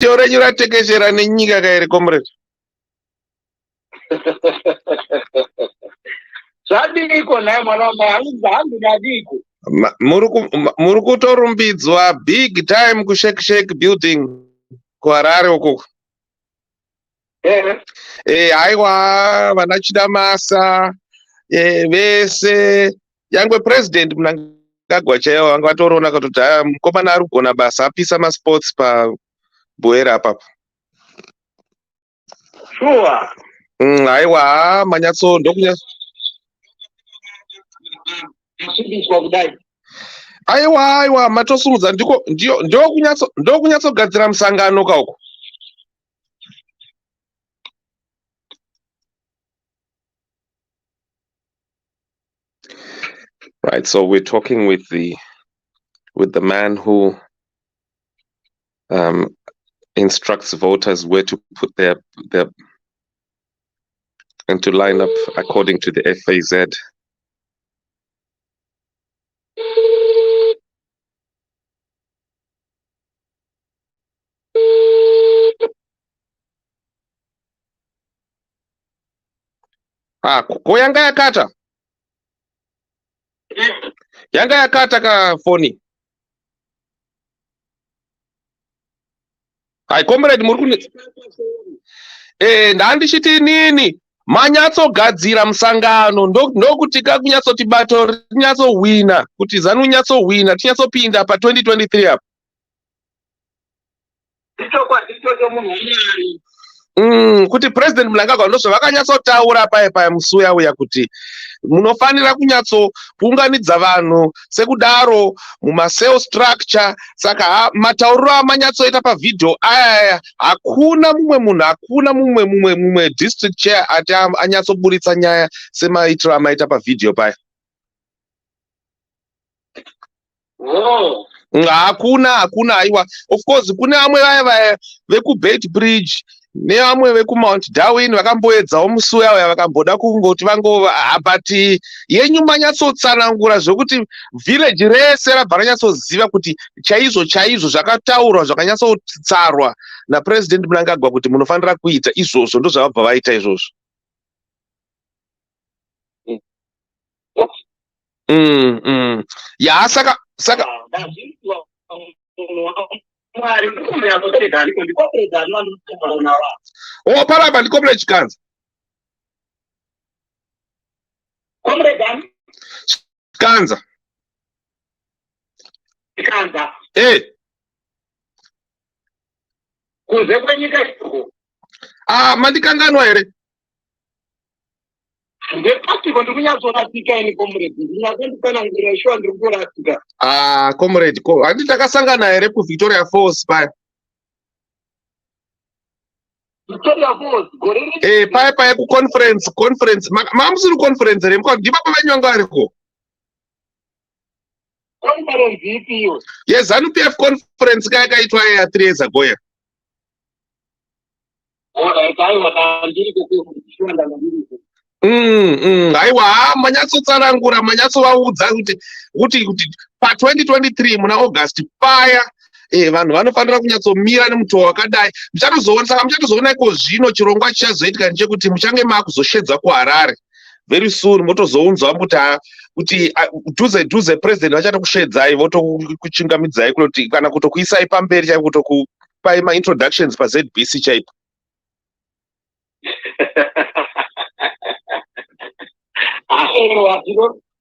renyu ratekeshera nenyika kaere comrade. Zvadiko naye mwana hangu dadiko. Muri kutorumbidzwa big time kushake building kuHarare ukoko. Aiwa vana Chidamasa vese yangwe president Mnangagwa chaiwo vanga vatoriona kuti mukomana ari kugona basa apisa masports pabhoera apapo. Sure. Aiwa manyatso aiwa matosumudza ndo kunyatsogadzira musangano kauko. Right, so we're talking with the man who instructs voters where to put their and to line up according to the FAZ. Ko yanga yakata ka foni. Hai comrade muri ndandichiti nini manyatsogadzira musangano ndokuti kakunyatsoti bato rinyatsowina kuti Zanu unyatsowina tinyatsopinda pa 2023 apo. Kuti president Mnangagwa ndozvavakanyatsotaura paya musuya uya kuti munofanira kunyatsounganidza vanhu sekudaro mumasales structure. Saka matauriro amanyatsoita pavhidhio aya hakuna mumwe district chair ati anyatsoburitsa nyaya semaitiro amaita pavhidhio paya. Hakuna aiwa. Of course kune vamwe vaya vekubeit bridge nevamwe vekumount Darwin vakamboedzawo musuya uya vakamboda kungoti but yenyu manyatsotsanangura zvokuti village rese rabva ranyatsoziva kuti chaizvo zvakataurwa zvakanyatsotsarwa napresident Mnangagwa kuti munofanira kuita izvozvo ndozvavabva vaita izvozvo. Saka paramba ndicomrade Chikanza. Chikanza. Kunze kwenyika iko. Mandikanganwa here. Ndepatiko ndikunyatsorasika ini comrade. Ndinyatsondikana sure ndiri kurasika. Comrade handi takasangana here kuVictoria Falls paya. Victoria Falls gore. Paya kuconference mamusiri conference here ndipapa vanyanga ariko. Conference ipi iyo? Zanu PF conference kaitwa 3 years ago. Aiwa manyatsotsanangura manyatsovaudza kuti pa 2023 muna August paya vanhu vanofanira kunyatsomira nemutoo wakadai. Muchatozoona iko zvino chirongwa chichazoitika ndechekuti muchange makuzoshedza kuHarare very soon. Motozounzwa kuti dhuze president vachata kushedzai votokuchingamidzai kuti kana kutokuisai pamberi chaipo kutokupai maintroductions paZBC chaipo.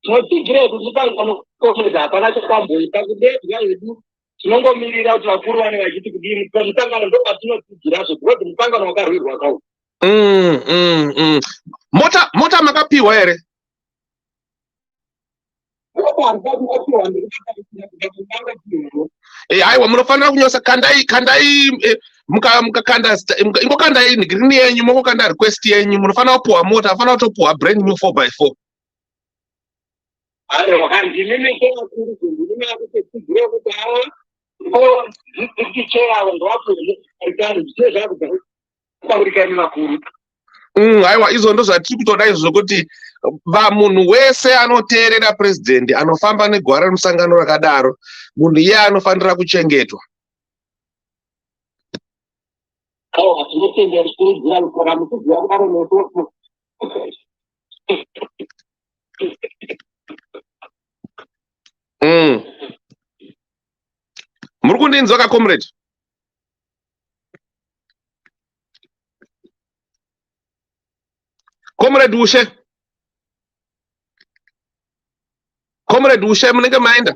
Tinotigire kuti panokomedza hapana chokwamboita kudedya yedu tinongomirira kuti vakuru vane vachiti kudini pamutangano ndopatinotidzirazvo because mutangano wakarwirwa kawo. Mota makapiwa here? Aiwa munofanira kunyosa kandai ingokandai ngirini yenyu mongokanda request yenyu munofanira kupuwa mota afana kutopuwa brand new 4x4. Aiwa izvo ndo zvatiri kutoda izvo zvokuti munhu wese anoteerera president anofamba negwara remusangano rakadaro munhu iye anofanira kuchengetwa. zvinotendera zvikurudzira rukora mukudziva kudaro nesofu. Muri kundinzwa ka comrade? Comrade Ushe? Comrade Ushe munenge maenda?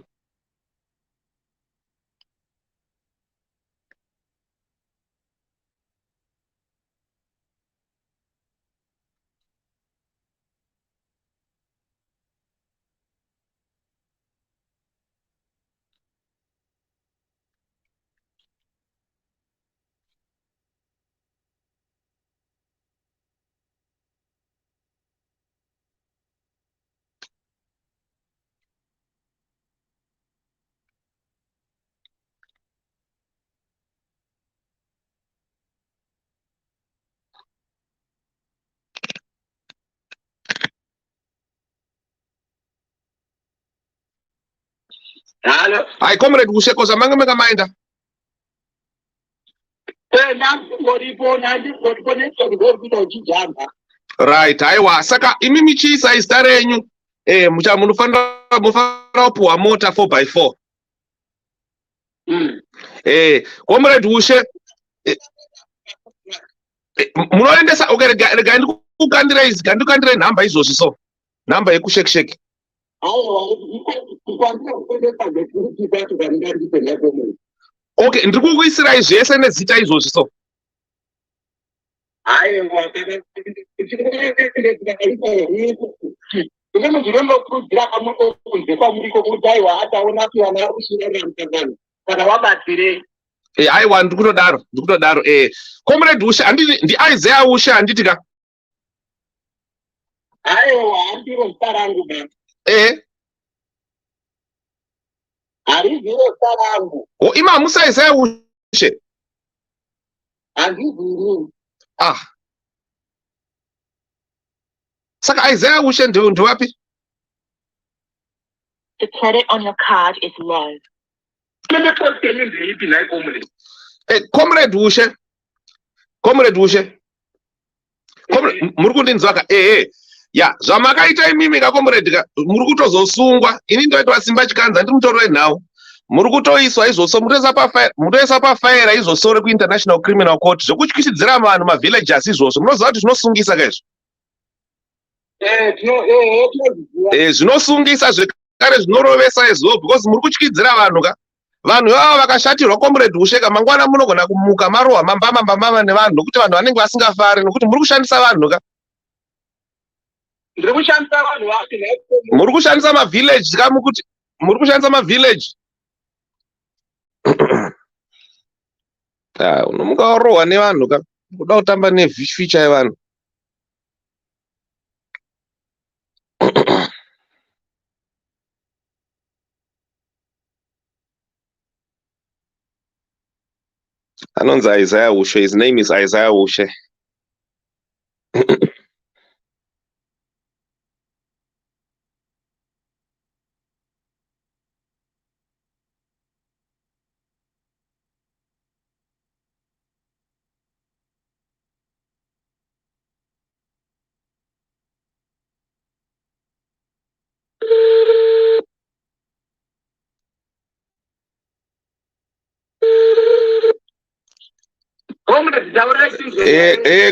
Hello. Hai comrade Ushe koza mange mega maenda? Right, aiwa saka imi michiisa izita renyu munofanira kupuwa mota 4x4. Comrade Ushe munoendesa okay, rega ndikukandire nhamba izvozvi so nhamba yekushekisheki. Okay, ndiri kukuisirai zvese nezita izvozvi so. Aiwa ndiri kutodaro. Comrade Ushe ndi Isaya Ushe handiti ka? Aiwa ndiro zita rangu baba. Hariziro zita rangu. Ima hamusi Isaya Ushe? Handiziri. Saka Isaya Ushe ndewapi? The credit on your card is low. Comrade Ushe. Muri kundinzwa ka? Ya, zvamakaita imimi ka comrade ka muri kutozosungwa. Ini ndoitwa Simba Chikanza ndi mutoro wenhau. Muri kutoiswa izvozvo mutoisa pafaira izvozvo kuInternational Criminal Court zvokutyisidzira vanhu mavillages izvozvo. Munoziva kuti zvinosungisa ka izvo? Zvinosungisa zvekare zvinorovesa izvo because muri kutyidzira vanhu ka. Vanhu ivavo vakashatirwa comrade Ushe ka mangwana munogona kumuka marohwa mambama nevanhu nokuti vanhu vanenge vasingafari nokuti muri kushandisa vanhu ka. Muri kushandisa mavillage ka mukuti muri kushandisa mavillage. Unomuka warohwa nevanhu ka kuda kutamba neficha yevanhu. Anonzi Isaya Ushe. His name is Isaya Ushe.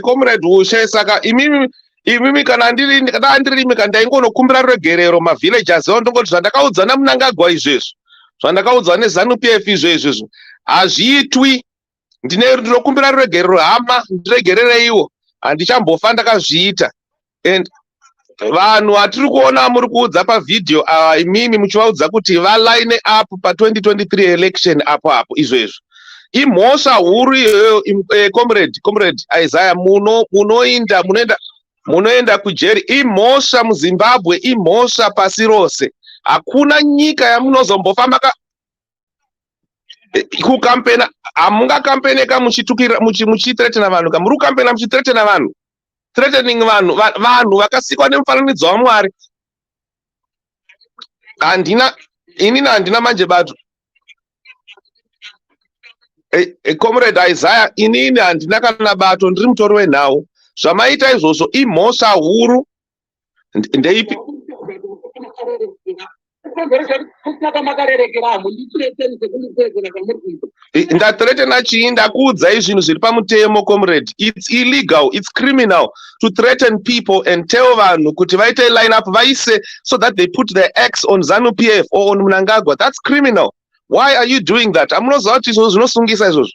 Comrade Ushe saka imimi kana ndirimi kana ndaingonokumbira ruregerero mavillages ndongoti zvandakaudzwa naMunangagwa izvezvo zvandakaudzwa neZanu PF izvezvo hazviitwi. Ndinokumbira ruregerero hama ndiregerereiwo handichambofa ndakazviita. And vanhu vatiri kuona muri kuudza pavidhio imimi muchivaudza kuti valaine up pa2023 election apo izvezvo imhosva huru iyoyo. Comrade Isaya munoenda kujeri. Imhosva muZimbabwe, imhosva pasi rose. Hakuna nyika yamunozombofamba kukampena. Hamungakampena muchitretena vanhu ka muri kukampena muchitretena vanhu. Threatening vanhu vakasikwa nemufananidzo waMwari. Inini handina manje bato. Comrade Isaiah, inini handina kana bato, ndiri mutori wenhau. Zvamaita izvozvo imhosva huru. Ndeipi? Ndathreatena chii? Ndakuudzai zvinhu zviri pamutemo, comrade. It's illegal, it's criminal to threaten people and tell vanhu kuti vaite line up vaise so that they put their X on Zanu PF or on Mnangagwa. That's criminal. Why are you doing that? Amunoziva kuti izvozvo zvinosungisa izvozvo.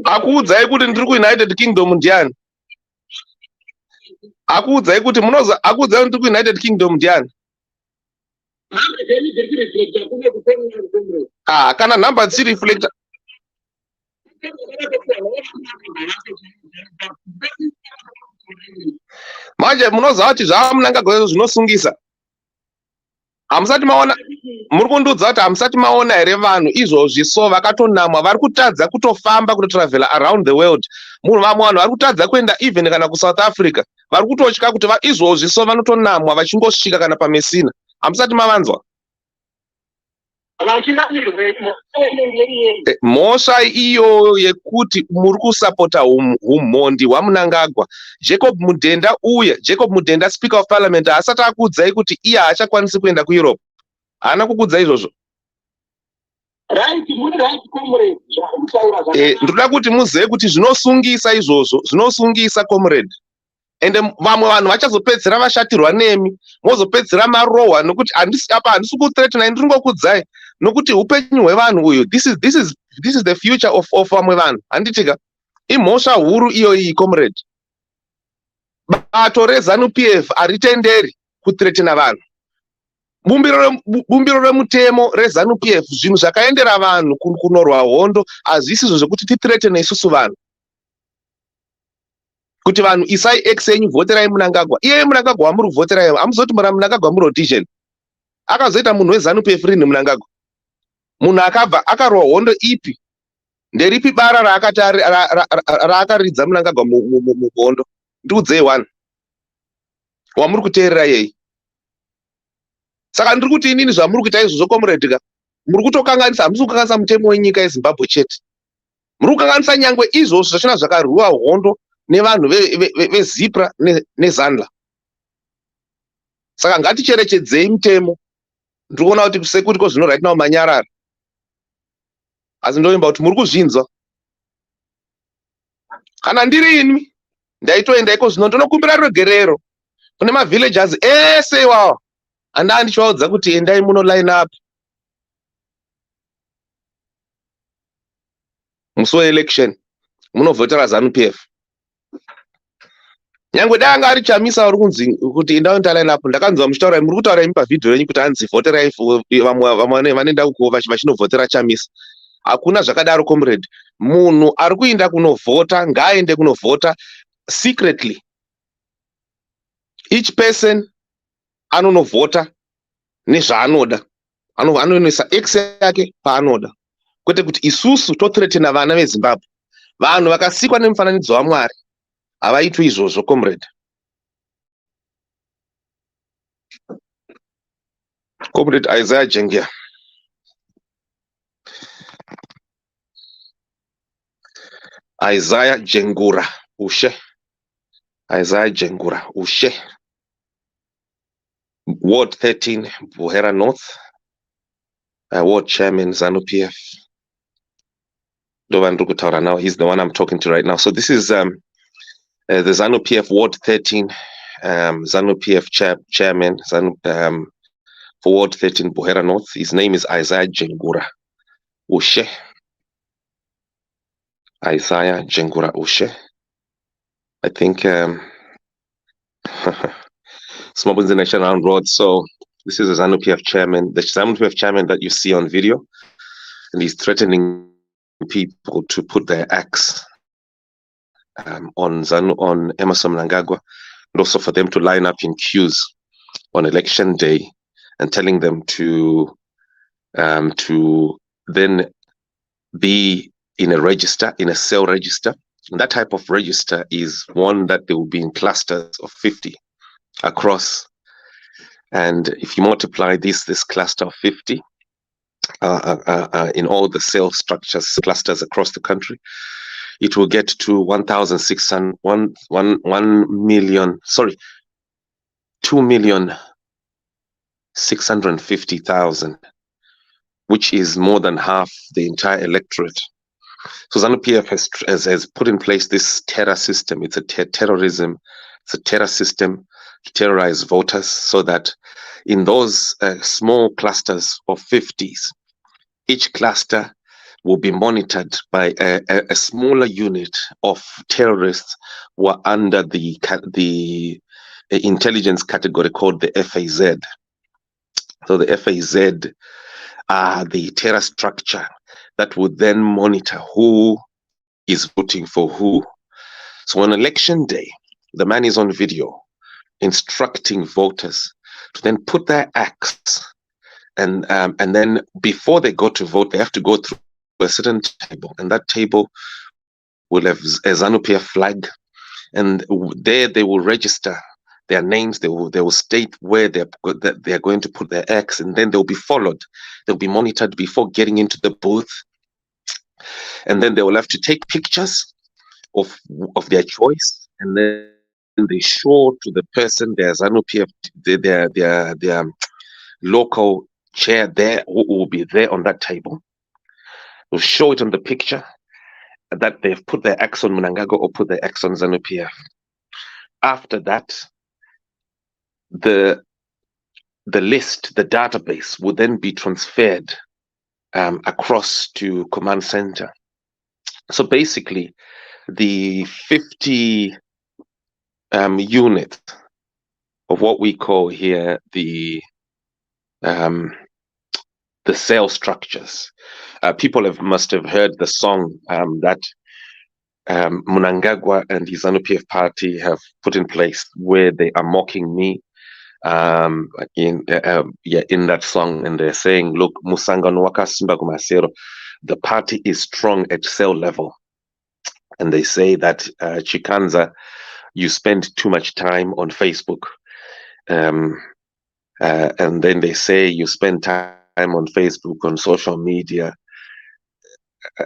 Akuudzai kuti ndiri kuUnited Kingdom ndiani? Akuudzai kuti akuudzai kuti ndiri kuUnited Kingdom ndiani? Kana nhamba dziri reflector. Manje munoziva kuti zvaMnangagwa zvinosungisa. Hamusati maona, muri kundiudza kuti hamusati maona here vanhu izvozvi so vakatonamwa vari kutadza kutofamba kutotravela around the world. Vamwe vanhu vari kutadza kuenda even kana kuSouth Africa. Vari kutotya kuti izvozvi so vanotonamwa vachingosvika kana paMessina. Hamusati mavanzwa? Mhosva iyo yekuti muri kusapota umhondi hwaMnangagwa. Jacob Mudenda, Speaker of Parliament, haasati akuudzai kuti iye haachakwanisi kuenda kuEurope. Haana kukuudzai izvozvo. Ndoda kuti muzive kuti zvinosungisa izvozvo, zvinosungisa comrade. Ende vamwe vanhu vachazopedzera vashatirwa nemi, mozopedzera marohwa nokuti handisi kuthreatena, ndiri ngokuudzai nokuti upenyu hwevanhu uyu, this is the future of vamwe vanhu. Handitika imhosva huru iyoyi comrade. Bato reZanu PF haritenderi kuthreatena vanhu. Bumbiro remutemo reZanu PF, zvinhu zvakaendera vanhu kunorwa hondo, hazvisizvo zvekuti tithreatene isusu vanhu. Kuti vanhu isai X yenyu vhoterai Mnangagwa. Iye Mnangagwa wamuri kuvhoterai, hamuzoti mura Mnangagwa muri audition. Akazoita munhu weZanu PF rini Mnangagwa? Munhu akabva akarwa hondo ipi? Nderipi bara raakaridza Mnangagwa muhondo? Ndiudzei one. Wamuri kuteerera yei? Saka ndiri kuti inini zvamuri kuita izvozvo comrade, muri kutokanganisa, hamusi kukanganisa mutemo wenyika yeZimbabwe chete. Muri kukanganisa nyangwe izvozvo zvachona zvakarwiwa hondo nevanhu veZipra neZanla. Saka ngaticherechedzei mutemo. Ndikuona kuti sekuri zvino right now manyarara. Asi ndoimba kuti muri kuzvinzwa. Kana ndiri ini ndaitoenda iko zvino ndinokumbira rugerero kune mavillagers ese iwawo. Handaa ndichivaudza kuti endai muno line up musi weelection munovhotera Zanu PF. Nyangwe dai anga ari Chamisa uri kunzi kuti endawo line up, ndakanzwa muchitaura muri kutaura imi pavhidhiyo yenyu kuti hanzi vhoterai vamwe vanoenda vachinovhotera Chamisa. Hakuna zvakadaro comrade. Munhu ari kuenda kunovhota ngaaende kunovhota secretly. Each person anonovhota nezvaanoda. Anoisa X yake paanoda. Kwete kuti isusu tothreatena vana veZimbabwe. Vanhu vakasikwa nemufananidzo waMwari havaitwi izvozvo comrade. Comrade Isaya Jengura. Isaya Jengura Ushe. Isaya Jengura Ushe. Ward 13, Buhera North. Ward Chairman, Zanu PF. Now, he's the one I'm talking to right now. So this is the Zanu PF Ward 13, Zanu PF Chairman, for Ward 13, Buhera North. His name is Isaya Jengura Ushe. Isaya Jengura Ushe. I think Small International Round Road. So this is a ZANU PF chairman, the ZANU PF chairman that you see on video, and he's threatening people to put their axe on Emerson Mnangagwa, and also for them to line up in queues on election day, and telling them to then be in a register, in a cell register. And that type of register is one that they will be in clusters of 50 across And if you multiply this cluster of 50 in all the cell structures clusters across the country, it will get to 1,600, 1 million, sorry, 2,650,000, which is more than half the entire electorate. So ZANU-PF has put in place this terror system. It's a terrorism. It's a terror system to terrorize voters, so that in those small clusters of 50s, each cluster will be monitored by a smaller unit of terrorists who are under the intelligence category called the FAZ. So the FAZ are the terror structure that would then monitor who is voting for who. So on election day, the man is on video instructing voters to then put their X, and then before they go to vote, they have to go through a certain table, and that table will have a ZANU-PF flag, and there they will register their names. They will state where they are going to put their X, and then they'll be followed. They'll be monitored before getting into the booth, and then they will have to take pictures of their choice, and then they show to the person their ZANU-PF, their local chair there, who will be there on that table. We'll show it on the picture that they've put their X on Mnangagwa or put their X on ZANU-PF. After that, the list, the database, will then be transferred across to command center. So basically, the 50 units of what we call here the cell structures. People must have heard the song that Mnangagwa and the ZANU-PF party have put in place, where they are mocking me in that song, and they're saying, "Look, Musangano wakasimba kumasero, the party is strong at cell level." And they say that Chikanza, you spend too much time on Facebook, and then they say you spend time on Facebook, on social media,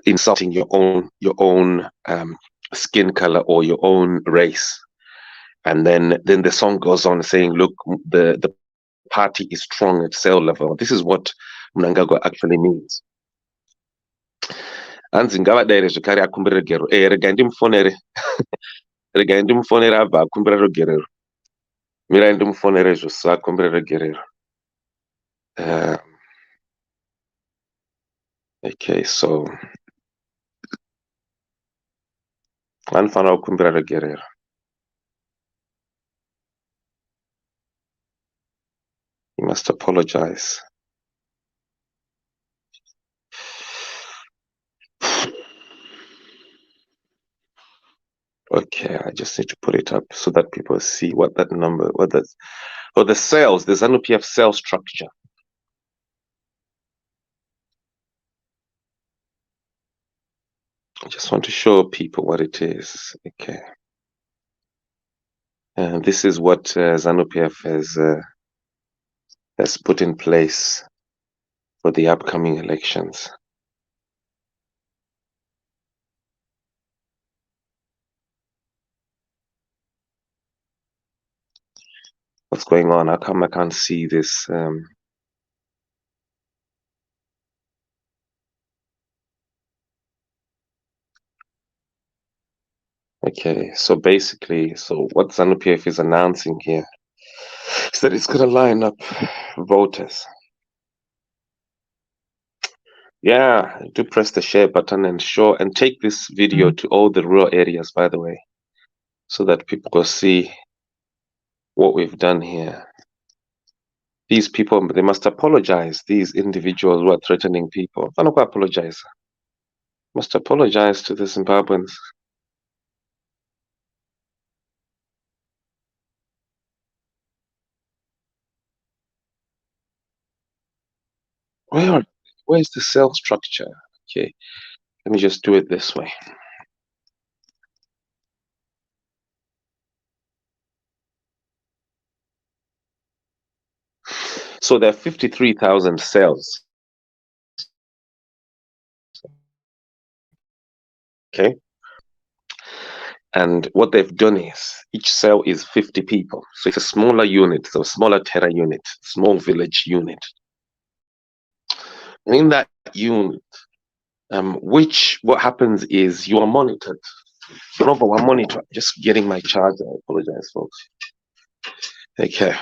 insulting your own skin color or your own race. And then the song goes on saying, "Look, the party is strong at cell level." This is what Mnangagwa actually means. Anzi ngavadaire zvekare akumbire rugero. Regai ndimufonere. Regai ndimufonere abva akumbira rugerero. Mirai ndimufonere zvosu akumbire rugerero. Okay, so anofanira kukumbira rugerero. He must apologize. Okay, I just need to put it up so that people see what that number, or the cells, the ZANU-PF cell structure. I just want to show people what it is. Okay. And this is what ZANU-PF has put in place for the upcoming elections. What's going on? How come I can't see this? Okay, so basically, what ZANU-PF is announcing here is that it's going to line up voters. Yeah, do press the share button and take this video to all the rural areas, by the way, so that people can see what we've done here. These people, they must apologize. These individuals who are threatening people, they don't apologize. Must apologize to the Zimbabweans. Where's the cell structure? Okay, let me just do it this way. So there are 53,000 cells. Okay. And what they've done is each cell is 50 people. So it's a smaller unit, so a smaller terror unit, small village unit. And in that unit, what happens is you are monitored. Number one monitor, just getting my charger. I apologize, folks. Okay.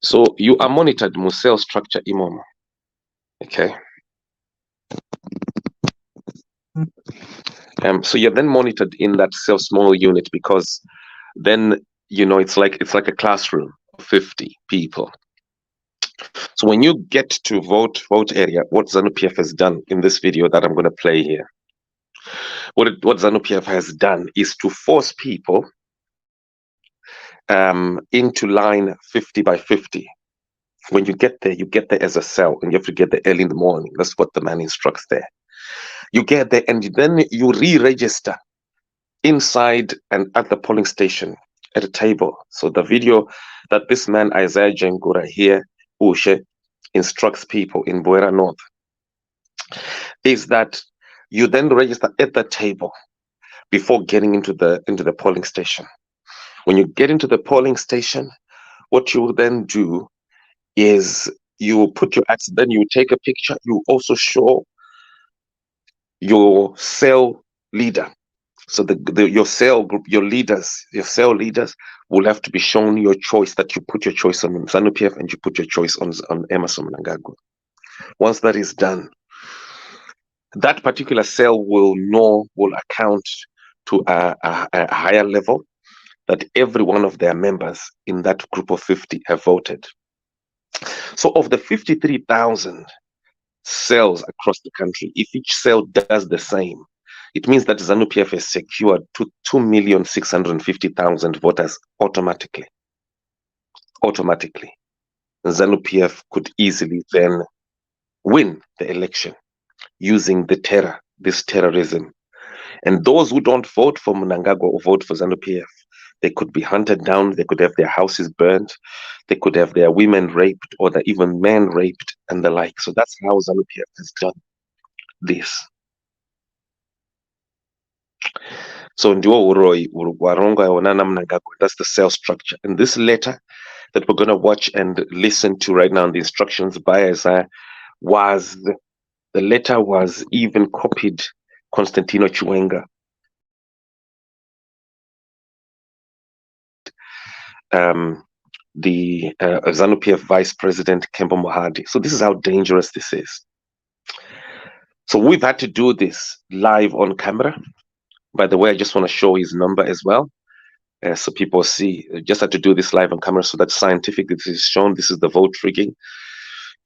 So you are monitored, cell structure imam. Okay. So you're then monitored in that cell small unit because then it's like a classroom of 50 people. So when you get to vote area, what ZANU-PF has done in this video that I'm going to play here, what ZANU-PF has done is to force people into line 50 by 50. When you get there as a cell, and you have to get there early in the morning. That's what the man instructs there. You get there and then you re-register inside and at the polling station at a table. So the video that this man, Isaya Jengura Ushe, instructs people in Buera North is that you then register at the table before getting into the polling station. When you get into the polling station, what you will then do is you put your ads, then you take a picture. You also show your cell leader. So your cell group, your cell leaders will have to be shown your choice, that you put your choice on ZANU-PF and you put your choice on Emmerson Mnangagwa. Once that is done, that particular cell will account to a higher level that every one of their members in that group of 50 have voted. So of the 53,000 cells across the country, if each cell does the same, it means that ZANU-PF has secured 2,650,000 voters automatically. ZANU-PF could easily then win the election using this terrorism. And those who don't vote for Mnangagwa or vote for ZANU-PF, they could be hunted down, they could have their houses burned, they could have their women raped, or even men raped and the like. So that's how ZANU-PF has done this. So that's the cell structure. And this letter that we're going to watch and listen to right now, the instructions by Isaiah, the letter was even copied Constantino Chiwenga. The ZANU-PF Vice President Kembo Mohadi. So this is how dangerous this is. So we've had to do this live on camera. By the way, I just want to show his number as well, so people see. Just had to do this live on camera so that scientifically this is shown. This is the vote rigging.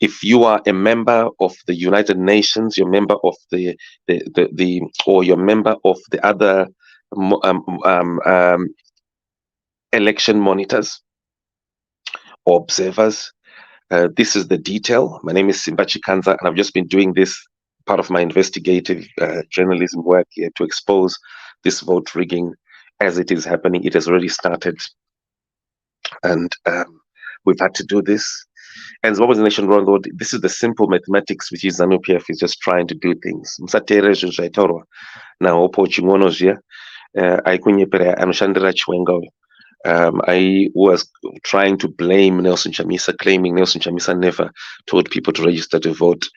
If you are a member of the United Nations, you're a member of or you're a member of the other election monitors or observers, this is the detail. My name is Simbachi Kanza, and I've just been doing this part of my investigative journalism work here to expose this vote rigging as it is happening. It has already started, and we've had to do this. And Zimbabwe's nation round, this is the simple mathematics which is ZANU-PF is just trying to do things. Now, Opo Chingono Aikunyepere Anoshandra Chiwenga. I was trying to blame Nelson Chamisa, claiming Nelson Chamisa never told people to register to vote.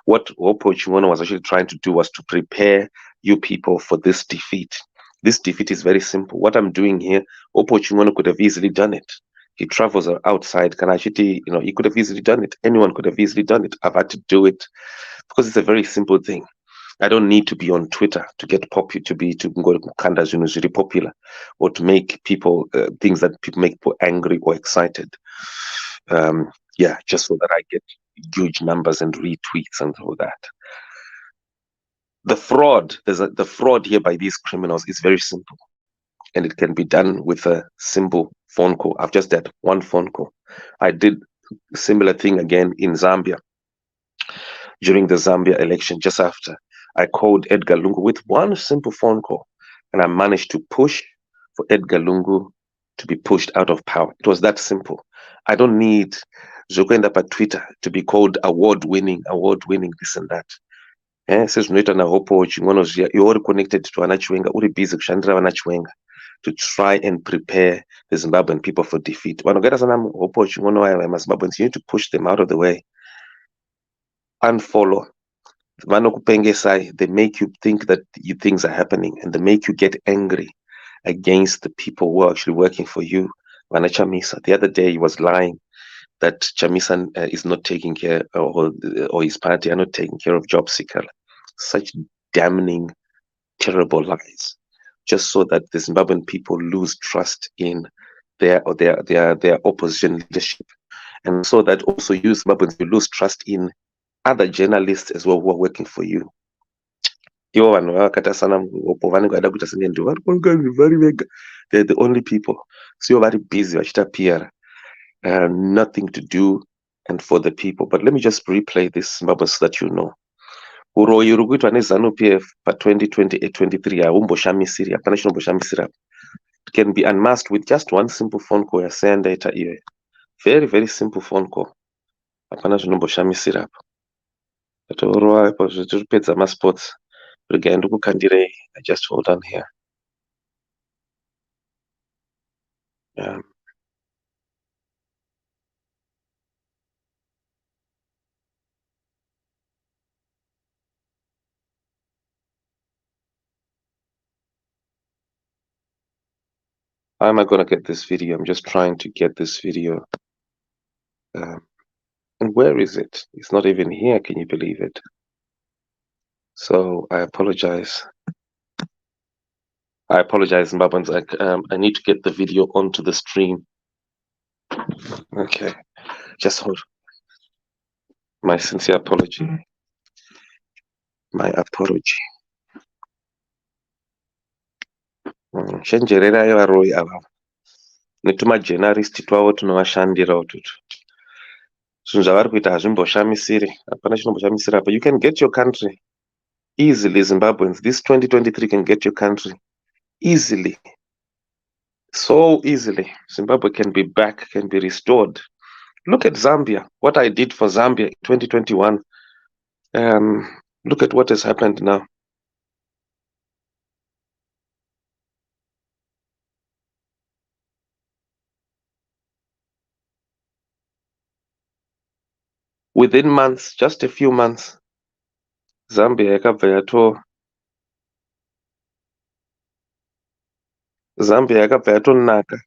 What Opo Chingono was actually trying to do was to prepare you people for this defeat. This defeat is very simple. What I'm doing here, Opo Chingono could have easily done it. He travels outside Kanashiti, he could have easily done it. Anyone could have easily done it. I've had to do it because it's a very simple thing. I don't need to be on Twitter to get popular, to go to popular, or to make people things that people make people angry or excited. Just so that I get huge numbers and retweets and all that. The fraud here by these criminals is very simple, and it can be done with a simple phone call. I've just had one phone call. I did a similar thing again in Zambia during the Zambia election. Just after, I called Edgar Lungu with one simple phone call, and I managed to push for Edgar Lungu to be pushed out of power. It was that simple. I don't need zvokuenda paTwitter to be called award winning, this and that. Sezvinoita nahopo ching'ono zviya, iwe uri connected to vana Chiwenga, uri busy kushandira vana Chiwenga to try and prepare the Zimbabwean people for defeat. Vanogara sana hopo ching'ono vaya maZimbabweans, you need to push them out of the way. Unfollow. Vanokupengesai, they make you think that things are happening, and they make you get angry against the people who are actually working for you. Vana Chamisa, the other day he was lying that Chamisa is not taking care, or his party are not taking care of job seeker. Such damning, terrible lies, just so that the Zimbabwean people lose trust in their opposition leadership, and so that also you Zimbabweans will lose trust in other journalists as well who are working for you. Ivo vanhu vakakata sana upo vanenge vada kuita senge ndo vari vari vega, they're the only people, so vari busy vachiita PR, nothing to do and for the people. But let me just replay this Zimbabwe so that you know. Uroyi uri kuitwa neZanu PF pa2028-23 haumboshamisiri, hapana chinomboshamisira. It can be unmasked with just one simple phone call yasendaita iwe. Very, very simple phone call. Hapana zvinomboshamisira apa. Tatorova ipo zvitiri pedza masports. Regai ndikukandirei. Just hold on here. How am I going to get this video? I'm just trying to get this video. And where is it? It's not even here. Can you believe it? So I apologize. Zimbabweans. I need to get the video onto the stream. Okay. Just hold. My sincere apology. My apology. Shenjererai varoyi ava netumajournalist twavo tunovashandira ututu. Zvinhu zvavari kuita hazvimboshamisiri, hapana chinomboshamisira apa. You can get your country easily, Zimbabweans. This 2023 can get your country easily. So easily. Zimbabwe can be back, can be restored. Look at Zambia. What I did for Zambia in 2021. Look at what has happened now. Within months, just a few months, Zambia yakabva yatonaka.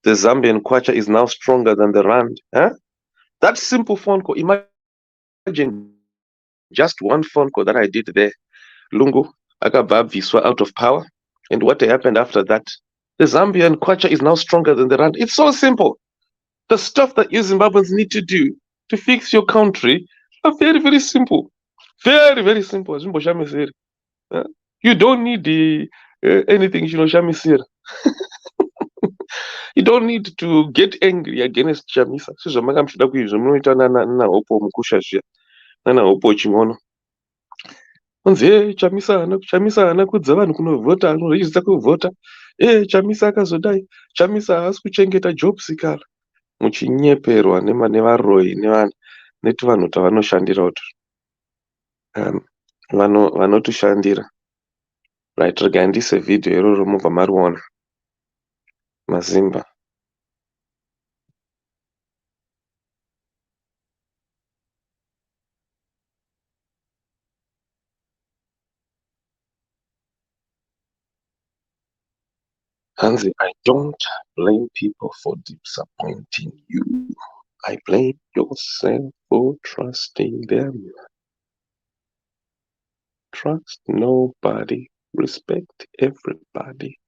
The Zambian kwacha is now stronger than the rand. That simple phone call. Imagine just one phone call that I did there. Lungu akabva abviswa out of power. And what happened after that? The Zambian kwacha is now stronger than the rand. It's so simple. The stuff that you Zimbabweans need to do to fix your country are very, very simple. Very, very simple. You don't need anything, Shamisir. You don't need to get angry against Chamisa. Sizvamakamshida kuizvo munoita nahopo mukusha zviya. Nanahopo ching'ono. Kunzi Chamisa haana kudza vanhu kunovhota, anoregista kuvhota. Chamisa akazodai. Chamisa haasi kuchengeta job seeker. Muchinyeperwa nevaroyi netuvanhu tavanoshandira utu. Vanotushandira. Right, regai ndise video iroro mubva mariona. Mazimba. Hansi, I don't blame people for disappointing you. I blame yourself for trusting them. Trust nobody. Respect everybody.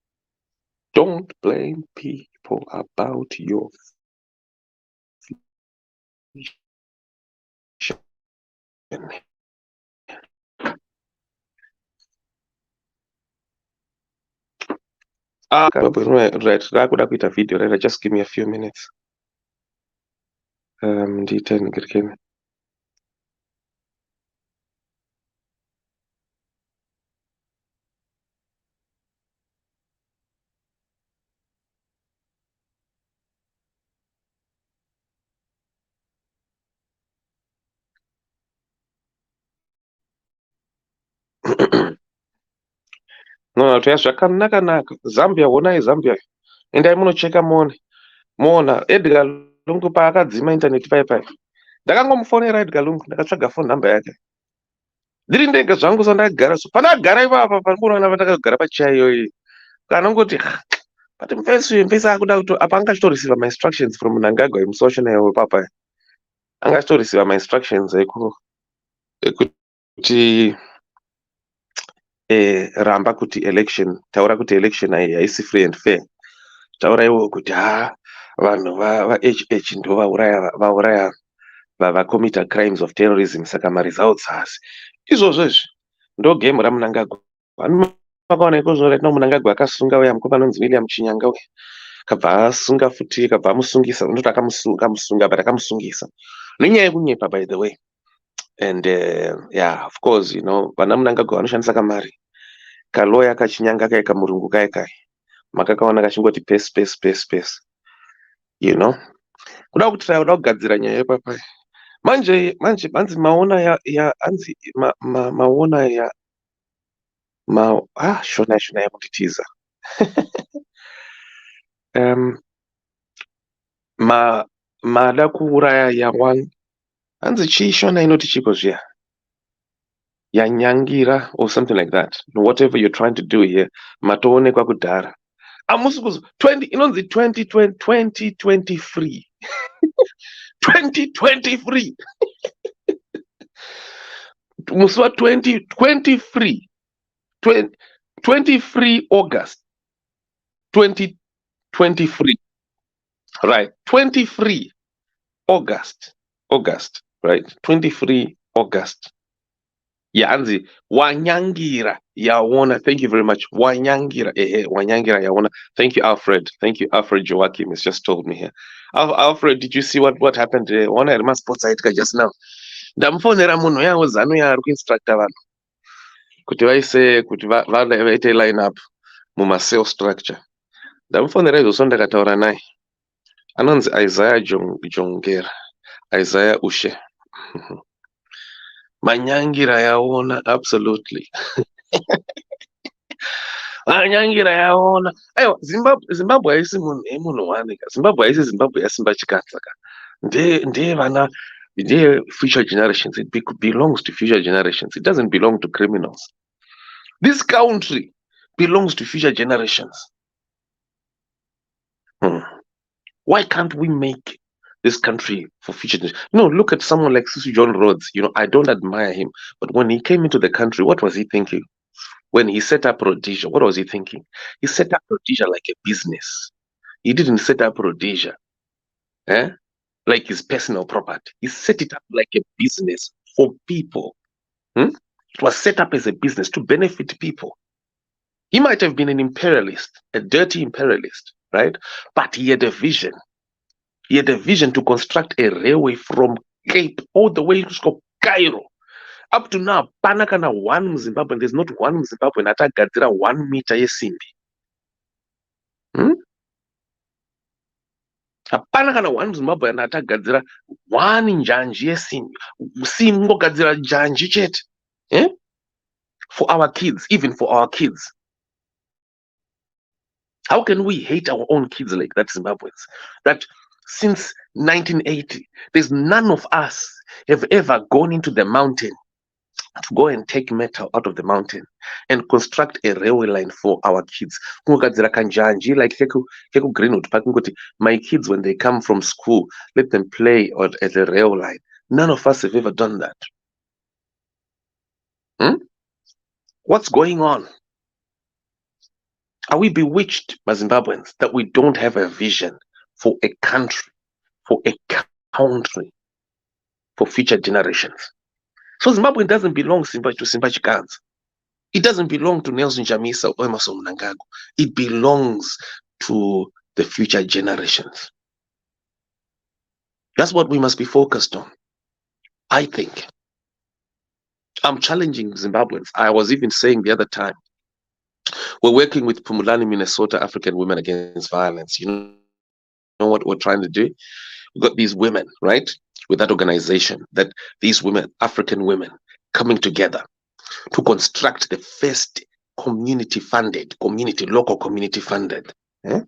Don't blame people about your vision. Right, rakuda kuita video, right? Just give me a few minutes. Nditen. No, zvakanaka. Zambia, honai Zambia. Endai munocheka muona Edgar Lungu paakadzima intaneti pai. Ndakangomufonera Edgar Lungu, ndakatsvaga phone number yake. Ndiri ndega zvangu sandakagara so. Pandakagara ipapa pandiona pandakagara pachaiyo iyi. Kanongoti but mfesi akuda kuti apa angachitorisiva my instructions from Mnangagwa himself nayo papa. Angachitorisiva my instructions ekuti ramba kuti election, taura kuti election haisi free and fair. Taura iwo kuti vanhu va-HH ndo vauraya vacommita crimes of terrorism, saka ma-results hasi. Izvozvo izvi ndo game raMnangagwa. Makaona ikozvo right now Mnangagwa akasunga uya mukoma anonzi William Chinyanga uya. Kabva asunga futi, kabva amusungisa, ndoti akamusunga but akamusungisa. Nenyaya yekunyepa by the way. And yeah, of course, you know, vana Mnangagwa vanoshandisa kamari. Kaloya kachinyanga kai kamurungu kai. Makakaona kachingoti pace. You know? Kuda kugadzira nyaya yepapa. Manje manzi maona ya anzi maona ya shona yakunditiza. Mada kuuraya ya one anzi chi shona inoti chiko zviya. Yanyangira or something like that. Whatever you're trying to do here, matoonekwa kudhara. Amusukuzu 2023. 2023. Muswa 2023. 23 August 2023. Right. 23 August, right? 23 August. Yanzi wanyangira yaona. Thank you very much. Wanyangira wanyangira yaona. Thank you, Alfred. Joachim has just told me here. Alfred, did you see what happened? One of my sports site just now. Ndamfonera munhu yawo Zanu yaari kuinstructa vanhu kuti vaise kuti vaite line up muma cell structure. Ndamufonera izvozvo ndakataura naye. Anonzi Isaya Jengura Ushe. Manyangira yaona, absolutely. Manyangira yaona. Aiwa, Zimbabwe haisi munhu wanika. Zimbabwe haisi Zimbabwe yasimba chikatsaka. Ndiye future generations. It belongs to future generations. It doesn't belong to criminals. This country belongs to future generations. Why can't we make this country for future generations? No, look at someone like Sisi John Rhodes. You know, I don't admire him, but when he came into the country, what was he thinking? When he set up Rhodesia, what was he thinking? He set up Rhodesia like a business. He didn't set up Rhodesia like his personal property. He set it up like a business for people. It was set up as a business to benefit people. He might have been an imperialist, a dirty imperialist, right? But he had a vision. He had a vision to construct a railway from Cape all the way to Cairo. Up to now, panakana one Zimbabwean, there's not one Zimbabwean atagadzira 1 meter yesimbi. Hapana kana one Zimbabwean atagadzira 1 njanji yesimbi. Simbogadzira njanji chete. For our kids, even for our kids. How can we hate our own kids like that, Zimbabweans? That since 1980, there's none of us have ever gone into the mountain to go and take metal out of the mountain and construct a railway line for our kids. Like Greenwood Park, my kids, when they come from school, let them play at the rail line. None of us have ever done that. What's going on? Are we bewitched, my Zimbabweans, that we don't have a vision for a country, for future generations? So Zimbabwe doesn't belong to Simba Chikans. It doesn't belong to Nelson Chamisa or Emerson Mnangagwa. It belongs to the future generations. That's what we must be focused on, I think. I'm challenging Zimbabweans. I was even saying the other time, we're working with Pumulani, Minnesota, African Women Against Violence. You know what we're trying to do? We've got these women, right? With that organization, that these women, African women, coming together to construct the first community funded, local community funded. Eh?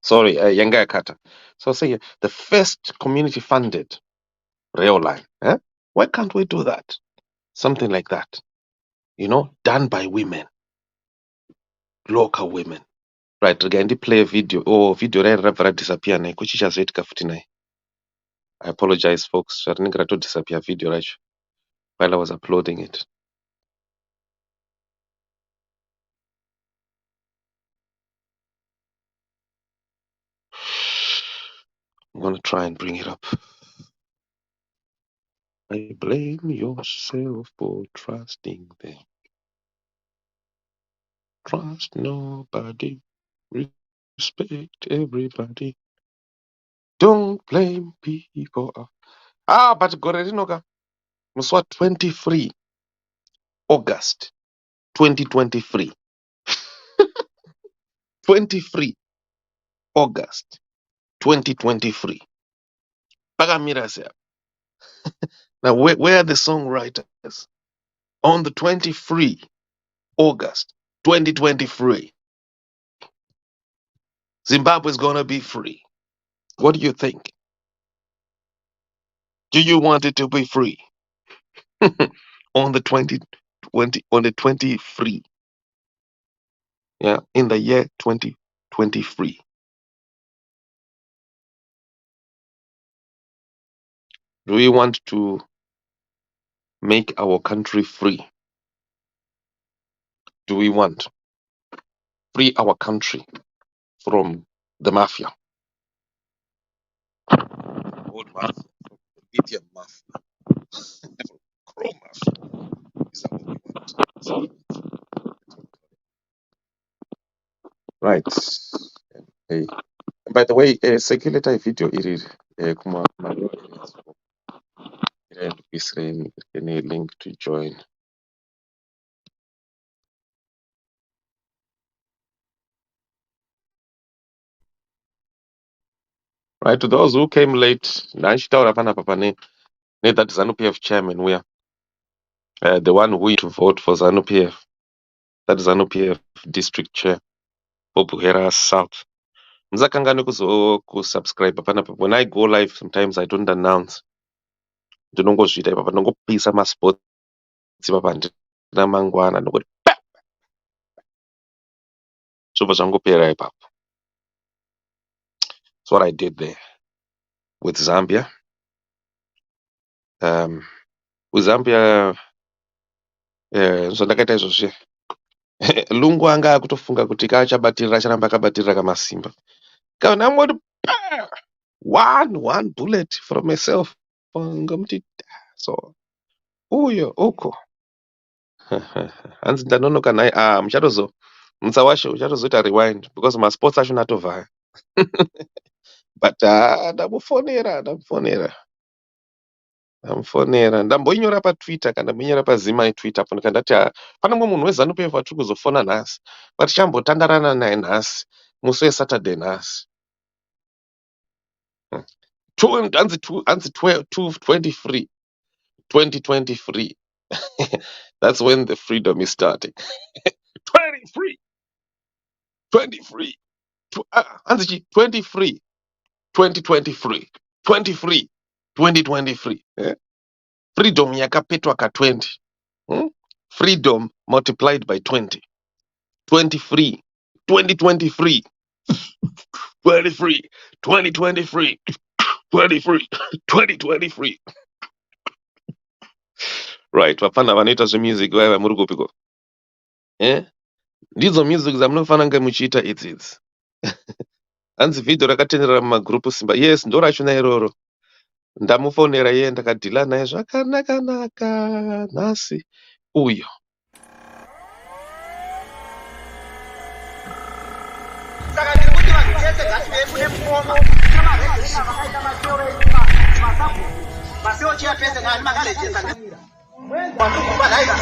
Sorry, Yanga Kata. So say the first community funded rail line. Eh? Why can't we do that? Something like that. Done by women, local women. Right, again, play a video. Oh, video right disappear na kuchicha zoitika futi naye. I apologize, folks. I didn't to disappear video right while I was uploading it. I'm gonna try and bring it up. I blame yourself for trusting them. Trust nobody. Respect everybody. Don't blame people. But gore rinoka muswa 23 August 2023. 23 August 2023. Pagamira said. Now where are the songwriters? On the 23 August 2023, Zimbabwe is gonna be free. What do you think? Do you want it to be free? On the 23, yeah, in the year 2023. Do we want to make our country free? Do we want free our country from the mafia? Old mafia, Indian mafia, Crow mafia. Is that what we want? Right. Hey. By the way, circulate video iri kuma any link to join. Right, to those who came late, Nanshitaura Panapa ne that ZANU PF chairman, we are the one who to vote for ZANU PF, that ZANU PF district chair for Buhera South. Mzakangani kusubscribe panapa. When I go live, sometimes I don't announce. Ndinongozvita ipapa ndongopisa masports ipapa ndina mangwana ndongoti zvobva zvangopera ipapo. That's what I did there with Zambia. With Zambia, zvandakaita izvozvi lungu anga akutofunga kuti kaachabatirira acharamba akabatirira kamasimba. Kana angoti one bullet from myself. Ngamuti so uyo uko hanzi ndanonoka naye muchatozo mutsa wacho uchatozoita rewind because masports acho natovhaya. but ndamufonera ndamboinyora paTwitter kana ndamboinyora pazimai Twitter apo ndikandati pane mumwe munhu weZanu PF watiri kuzofona nhasi tichambotandarana naye nhasi musi weSaturday nhasi. Hanzi 2023 that's when the freedom is starting. 23 hanzi 23 2023 freedom yakapetwa ka20 freedom multiplied by 20 23 2023 23 2023 23 2023 right. Vapfana vanoita zvemusic vaiva muri kupiko ndidzo music dzamunofanira kunge muchiita idzidzi. Hanzi vhidhio rakatenderera mumagrupu Simba, yes ndo rachona iroro. Ndamufonera iye ndakadhila naye zvakanaka nhasi uyo. Saka ndikuti vanhu vese ngative kune mukoma nemaregulation vakaita masoro edu masabu maseo chiya pese ngani makarejesa wandukupadhaika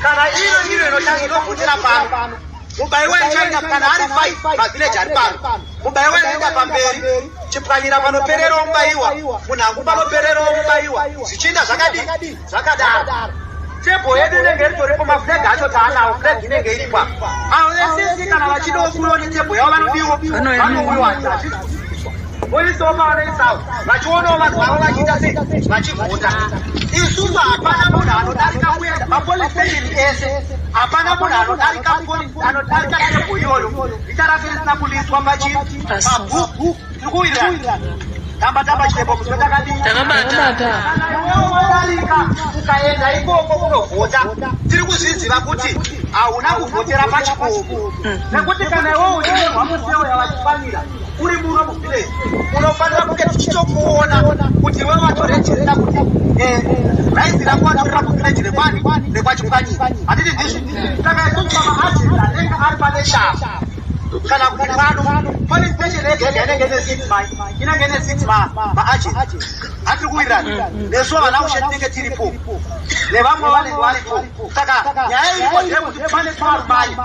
kana iro inotanga inovhutira pano mubai wechaina kana ari 5 mavhileji ari pano mubai weenda pamberi chipwanyira panopererawo mubaiwa munhangu panopererawo mubaiwa zvichienda zvakadii zvakadaro tebho yedu inenge iritoripo maflag acho taanawo flag inenge irikwa esisi kana vachidawo kuona tebho yavo vanodiwo vanouyiwa voisawo pavanoisawo vachionawo vanhu vavo vachiita sei vachivhota. Isusu hapana munhu anodarika kuenda mapolice station ese hapana munhu anodarika tebho iyoyo richarafo risina kuliswa pabhuku tiri kuwirirana tamba chitembo muswe takadii wadarika ukaenda ikoko kunovhota tiri kuzviziva kuti hauna kuvhotera pachikomo nekuti kana iwo uchirwa museo yavachifanira uri muno muvhileji unofanira kunge tichitokuona kuti iwe vatorejesta kuti raisi rangu vatorera kuvhileji rekwani rekwachifanira hatiti ndizvi saka isusu pamaagenda anenge ari pane shava kana kuti pano police station yega inenge ine 6 mai inenge ine 6 maagent hatiri kuwirirana nesuwo vana ushe tinenge tiripo nevamwe vanenge varipo saka nyaya iripo ndeyekuti pane twarumai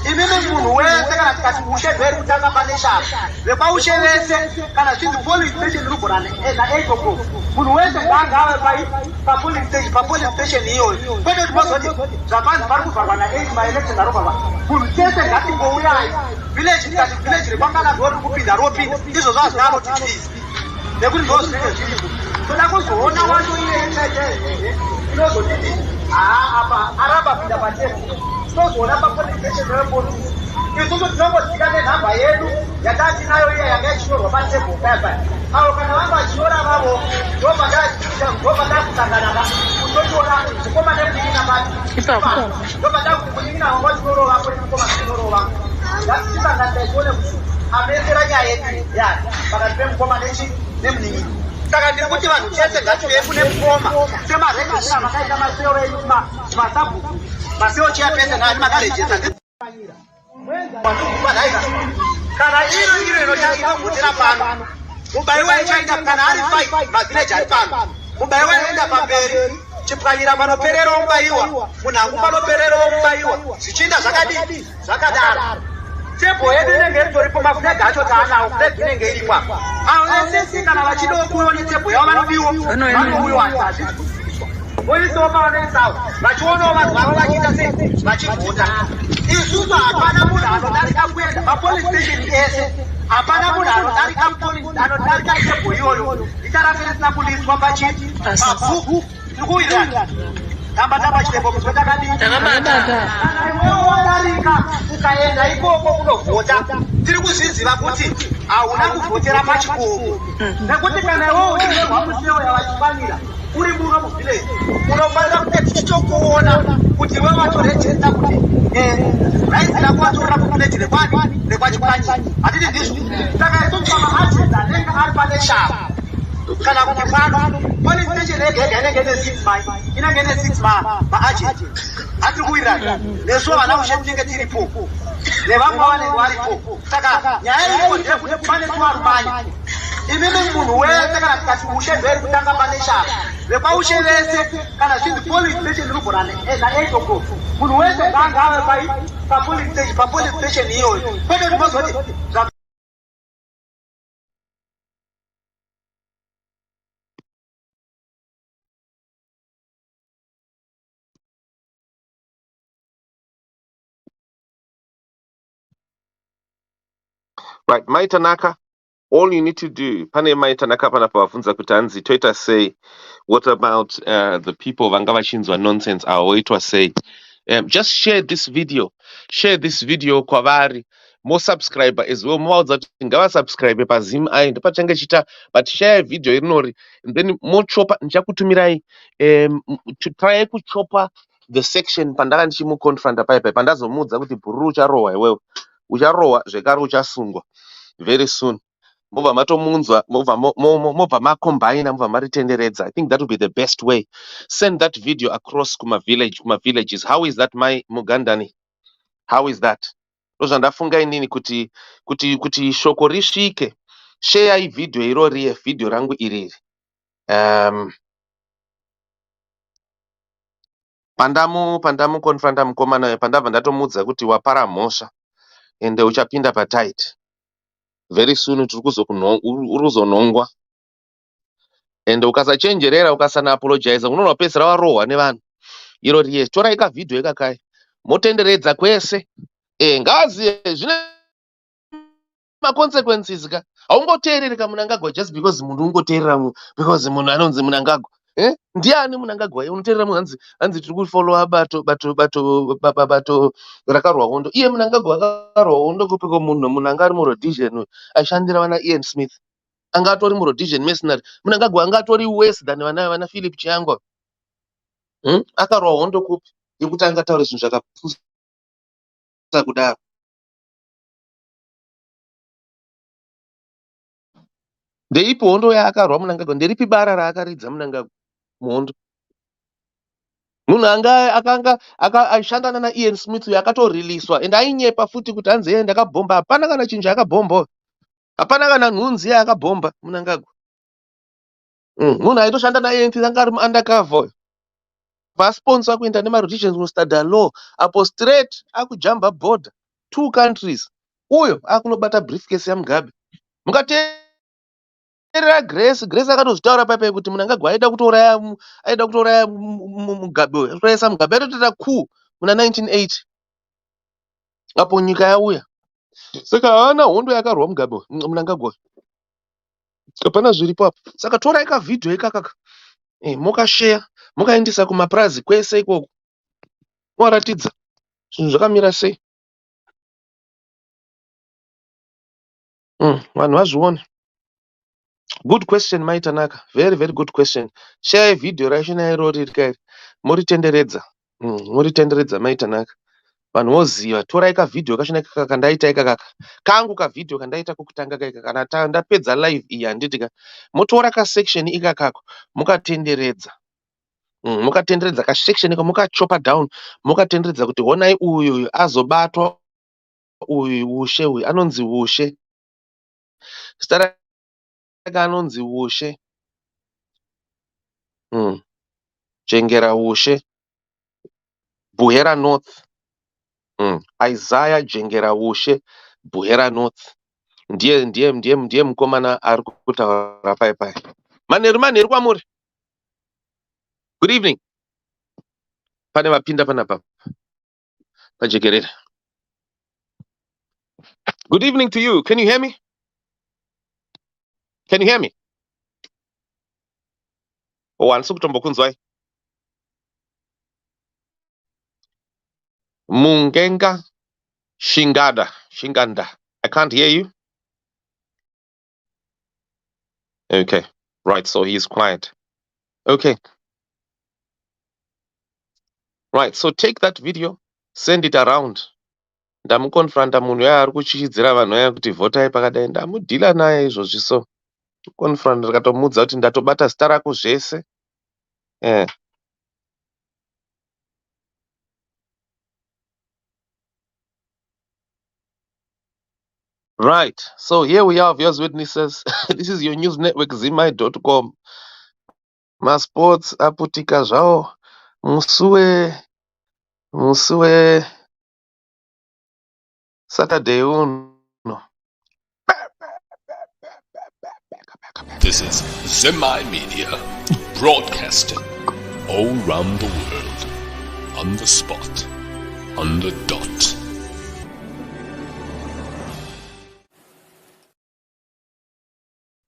imimi munhu wese kana tikati ushe zveri kutanga pane shava vekwaushe vese kana zvinzi police station rugorana eza 8 o'clock munhu wese nganga ave papolice station iyoyo kwete kuti mozoti zvapanzi pari kuvharwa na8 maelection arovava munhu chese ngatingouyai village tikati village rekwangana zvo riri kupinda ropinda izvo zvazvinanoti please nekuti ndo zvinenge zviripo toda kuzoona wacho iye inozotiti apa aramba pinda patebho tozoona papolice station repolice isusu tinongodzika nenhamba yedu yatatinayo iya yanga ichinyorwa patebho paya avo kana vanga vachiora vavo ndopadakusangana kutotora zvikoma nekunyina mati ndopada kuti kunyina wanga chinorova kwetikoma chinorova ngatichisanganisaitione kuti amesera nyaya yedu yani pakati pemukoma nemunin'ini. Saka ndiri kuti vanhu chese ngative kune mukoma semaregulation vakaita maseo edu masabhuku maseo chiya pese ngani makarejesa kana iro inotanga inovhutira pano mubai wechaina kana ari 5 mavhileji ari pano mubai weenda pamberi chipwanyira panopererawo mubaiwa munhangu panopererawo mubaiwa zvichienda zvakadii zvakadaro tebho yedu inenge iritoripo maflag acho taanawo flag inenge irikwa esisi kana vachidawo kuona tebho yavo vanodiwo vanouyiwa voisawo pavanoisawo vachionawo vanhu vavo vachiita sei vachivhota. Isusu hapana munhu anodarika kuenda mapolice station ese hapana munhu anodarika tebho iyoyo richarafo risina kuliswa pabhuku tiri kuwirirana tamba chitembo muswe takadii kana iwewo wadarika ukaenda ikoko kunovhota tiri kuzviziva kuti hauna kuvhotera pachikomo nekuti kana iwewo uchirwa museo yavachifanira uri muno muvhileji unofanira kunge tichitokuona kuti iwe vatorejesta kuti raisi rangu vatorera kuvhileji rekwani rekwachifanyi hatiti ndizvo saka isusu pamaagenda anenge ari pane shava kana kuti pano police station yega inenge ine 6 mai inenge ine 6 maagent hatiri kuwirirana nesuwo vana ushe tinenge tiripo nevamwe vanenge varipo saka nyaya iripo ndeyekuti pane twarumai imimi munhu wese kana tikati ushe ndweri kutanga pane shaka vekwaushe vese kana zvinzi polling station irivhura na8 o'clock munhu wese ngaanga ave papolling station iyoyo kwete kuti mozoti Right, Mai Tanaka, all you need to do, pane Mai Tanaka panapa vafunza kuti hanzi toita sei, what about the people vanga vachinzwa nonsense avo voitwa sei. Just share this video kwavari, mo subscriber as well, movaudza kuti ngavasubscribe pazim ai ndopachange chita, but share video irinori and then mochopa ndichakutumirai try kuchopa the section pandanga ndichimuconfronta paipai pandazomuudza kuti bhururu ucharohwa iwewe, ucharohwa zvekare uchasungwa very soon. Mobva matomunzwa, mobva macombina, mobva maritenderedza. I think that would be the best way. Send that video across kuma villages. How is that, my Mugandani? How is that? Ndozvandafunga inini kuti shoko risvike. Share video irori video rangu iriri. Pandamu konfranta mukomana pandabva ndatomudza kuti wapara mhosva ende uchapinda patight. Very soon urikuzonongwa. And ukasachenjerera ukasana apologize unoona pedzisira warohwa nevanhu. Iro riye torai ka video ikakai motenderedza kwese ngazi zvine ma consequences ka haungoteereri kamunangagwa just because munhu ungoteerera because munhu anonzi munangagwa ndiani munangagwa unoteerera munhu hanzi tiri kufollowa bato rakarwa hondo iye munangagwa akarwa hondo kupiko munhu anga ari muRhodesia aishandira vana Ian Smith anga atori muRhodesia mercenary munangagwa anga atori worse than vana Philip Chiangwa akarwa hondo kupi yekuti angataura zvinhu zvakapusa kudaro. Ndeipi hondo yaakarwa munangagwa, nderipi bara raakaridza munangagwa muhondo. Munhu akanga aishandana naIan Smith uyo akatoreliswa ende ainyepa futi kuti hanzi yeye ndakabhomba. Hapana kana chinhu chaakabhomba, hapana kana nhunzi yaakabhomba munangagwa. Munhu aitoshanda naye anga ari muundercover vasponsa kuenda nemarhodesians kustudy law apo straight akujamba border 2 countries uyo akunobata briefcase yaMugabe. Mukateerera Grace akatozvitaura paipai kuti munangagwa aida kutouraya Mugabe uyo, aitoraisa Mugabe, aitoita coup muna 1980 apo nyika yauya. Saka haana hondo yakarwa Mugabe munangagwa, hapana zviripo apo. Saka torai ka video ikakaka mokashare mokaendesa kumapurazi kwese ikoko moratidza zvinhu zvakamira sei. Vanhu vazvione. Good question, Mai Tanaka. Very, very good question. Share video rashina irori rikairi. Moritenderedza. Moritenderedza Mai Tanaka. Vanhu voziva. Torai ka video kashina kandaita ikakaka. Kangu ka video kandaita kukutanga kaika kana ndapedza live iyi handitika. Motora ka section ikakako. Mukatenderedza. Mukatenderedza ka section ika mukachopa down. Mukatenderedza kuti honai uyu azobatwa uyu Ushe uyu anonzi Ushe. Stara anonzi Ushe. Jengura Ushe. Buhera North. Isaya Jengura Ushe. Buhera North. Ndiye mukomana ari kutaura paipai. Manheru kwamuri. Good evening. Pane vapinda panapa. Pajekerera. Good evening to you. Can you hear me? Can you hear me? Handisi kutombokunzwai. Mungenga Shinganda. I can't hear you. Okay. Right, so he's quiet. Okay. Right, so take that video, send it around. Ndamukonfranta munhu uya ari kuchichidzira vanhu aya kuti votai pakadai, ndamudhila naye izvozvi so. Konfront ndakatomudza kuti ndatobata zita rako zvese. Right. So here we are, viewers, witnesses. This is your news network, zimai.com. Masports aputika zvao. Musue Saturday uno. This is Zemi Media, broadcasting all round the world, on the spot, on the dot.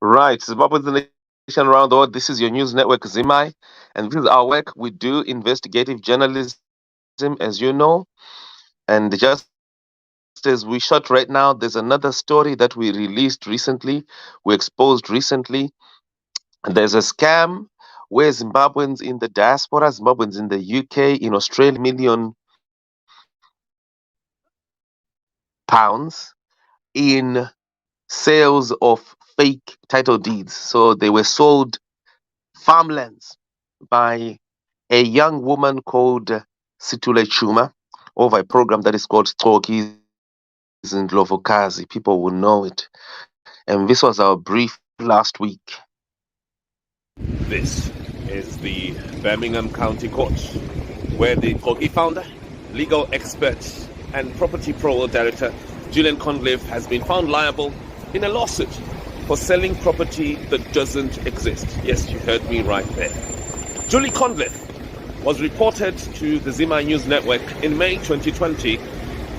Right. Zimbabwe's the nation around the world. This is your news network, Zimai. And this is our work. We do investigative journalism, as you know. And just as we shot right now, there's another story that we released recently, we exposed recently. There's a scam where Zimbabweans in the diaspora, Zimbabweans in the UK, in Australia, £1 million in sales of fake title deeds. So they were sold farmlands by a young woman called Situle Chuma over a program that is called Talkies in Lovokazi. People will know it. And this was our brief last week. This is the Birmingham County Court, where the Kogi founder, legal expert, and property pro director Julian Conliffe has been found liable in a lawsuit for selling property that doesn't exist. Yes, you heard me right there. Julie Conliffe was reported to the Zima News Network in May 2020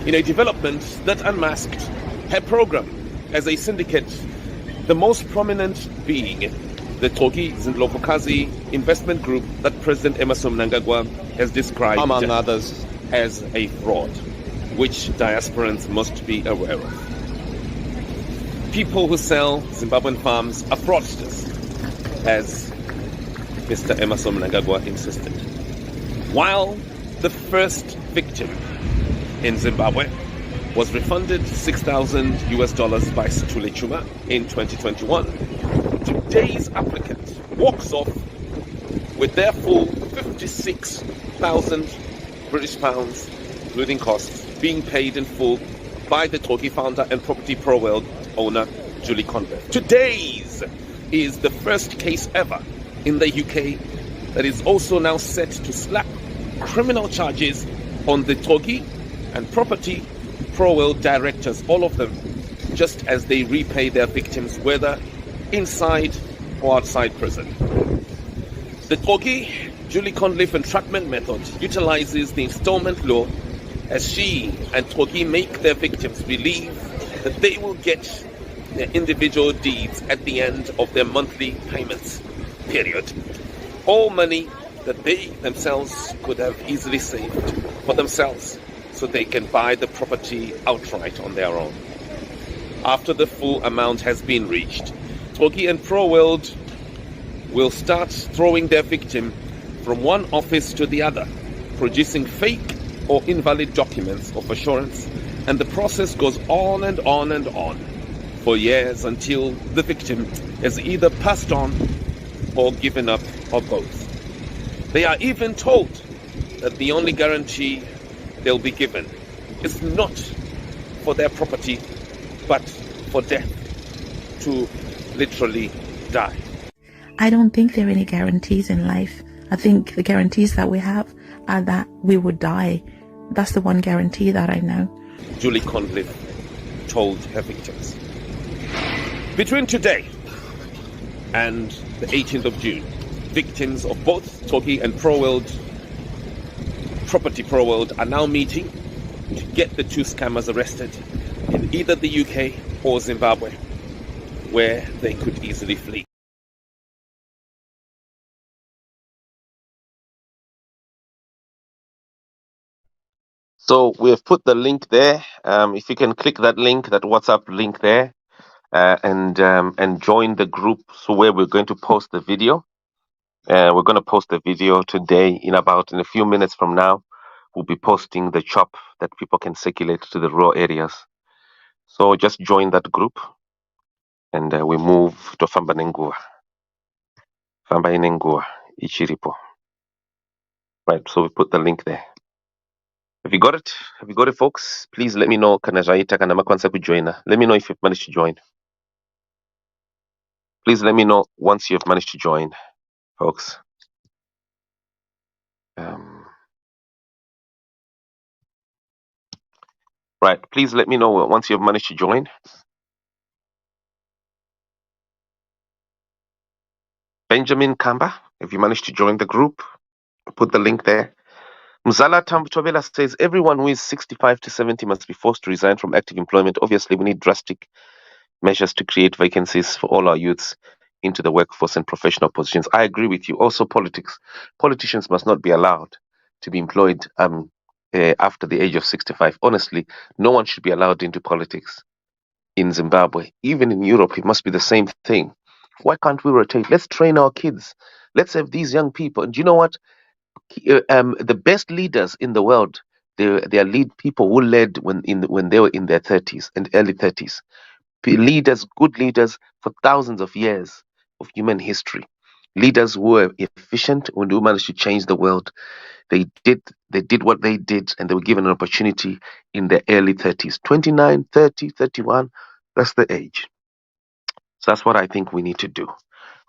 in a development that unmasked her program as a syndicate, the most prominent being the Togi Zindlovukazi investment group that President Emerson Mnangagwa has described, among others, as a fraud, which diasporans must be aware of. People who sell Zimbabwean farms are fraudsters, as Mr. Emerson Mnangagwa insisted. While the first victim in Zimbabwe was refunded $6,000 by Situle Chuma in 2021, today's applicant walks off with their full 56,000 British pounds, including costs, being paid in full by the Togi founder and property pro world owner Julie Conliffe. Today's is the first case ever in the UK that is also now set to slap criminal charges on the Togi and property pro world directors, all of them, just as they repay their victims, whether inside or outside prison. The Togi Julie Conliffe entrapment method utilizes the installment law as she and Togi make their victims believe that they will get their individual deeds at the end of their monthly payments period. All money that they themselves could have easily saved for themselves so they can buy the property outright on their own. After the full amount has been reached, Togi and Pro World will start throwing their victim from one office to the other, producing fake or invalid documents of assurance, and the process goes on and on and on for years until the victim has either passed on or given up, or both. They are even told that the only guarantee they'll be given is not for their property, but for death, to literally die. I don't think there are any guarantees in life. I think the guarantees that we have are that we would die. That's the one guarantee that I know. Julie Conliffe told her victims. Between today and the 18th of June, victims of both Togi and Pro World, Property Pro World, are now meeting to get the two scammers arrested in either the UK or Zimbabwe, where they could easily flee. So we have put the link there. If you can click that link, that WhatsApp link there, and join the group, so where we're going to post the video. We're going to post the video today. In a few minutes from now, we'll be posting the chop that people can circulate to the rural areas. So just join that group, and we move to Famba Nenguva. Famba Nenguva, Ichiripo. Right, so we put the link there. Have you got it? Have you got it, folks? Please let me know. Kana zvaita kana makwanisa kujoina. Let me know if you've managed to join. Please let me know once you've managed to join, folks. Right. Please let me know once you've managed to join. Benjamin Kamba, if you managed to join the group, put the link there. Mzala Tobela says everyone who is 65 to 70 must be forced to resign from active employment. Obviously, we need drastic measures to create vacancies for all our youths into the workforce and professional positions. I agree with you. Also, politics. Politicians must not be allowed to be employed after the age of 65. Honestly, no one should be allowed into politics in Zimbabwe. Even in Europe, it must be the same thing. Why can't we rotate? Let's train our kids. Let's have these young people. And do you know what? The best leaders in the world, they are lead people who led when they were in their 30s and early 30s. Leaders, good leaders for thousands of years of human history. Leaders who were efficient, who managed to change the world. They did what they did, and they were given an opportunity in their early 30s. 29, 30, 31, that's the age. So that's what I think we need to do.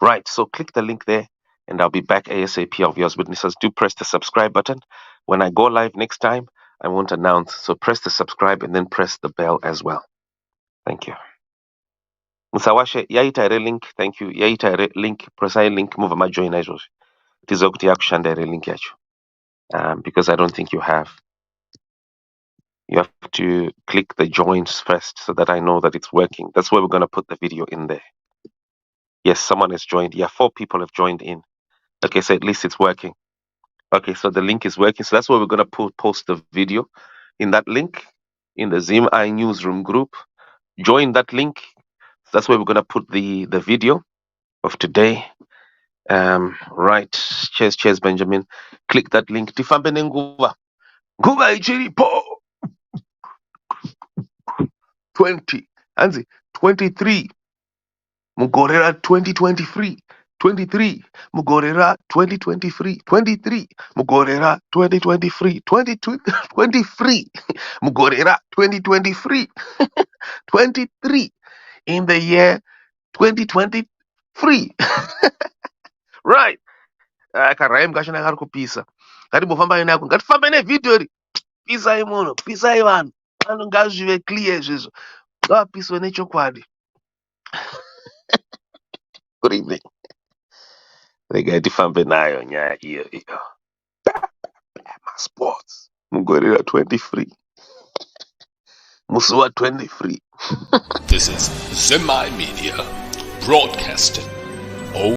Right, so click the link there, and I'll be back ASAP of yours witnesses. Do press the subscribe button. When I go live next time, I won't announce. So press the subscribe and then press the bell as well. Thank you. Musawashe, yaita ere link, thank you. Yaita ere link, press I link, move my join izvozvi. Tizo kuti yakushanda ere link yacho. Because I don't think you have. You have to click the joins first so that I know that it's working. That's where we're going to put the video in there. Yes, someone has joined. Yeah, 4 people have joined in. Okay, so at least it's working. Okay, so the link is working. So that's where we're going to post the video in that link in the Zim I Newsroom group. Join that link. That's where we're going to put the video of today. Right. Cheers, Benjamin. Click that link. Tifambe nenguva. Nguva ichiripo. 20. Anzi, 23. Mugorera 2023. 23. Mugorera 2023. 23. Mugorera 2023. 23. Mugorera 2023. 23. In the year 2023. Right. Akaraimu kachona kari kupisa. Ngatimbofamba inako. Ngatifambe nevideo ri. Pisai muno. Pisai vanhu. Vanhu ngazvive clear izvizvo. Ngavapiswe nechokwadi. Good evening. Rega tifambe nayo nyaya iyo. Sports. Mugorera 23. Musuwa 23. This is Zimai Media, broadcasting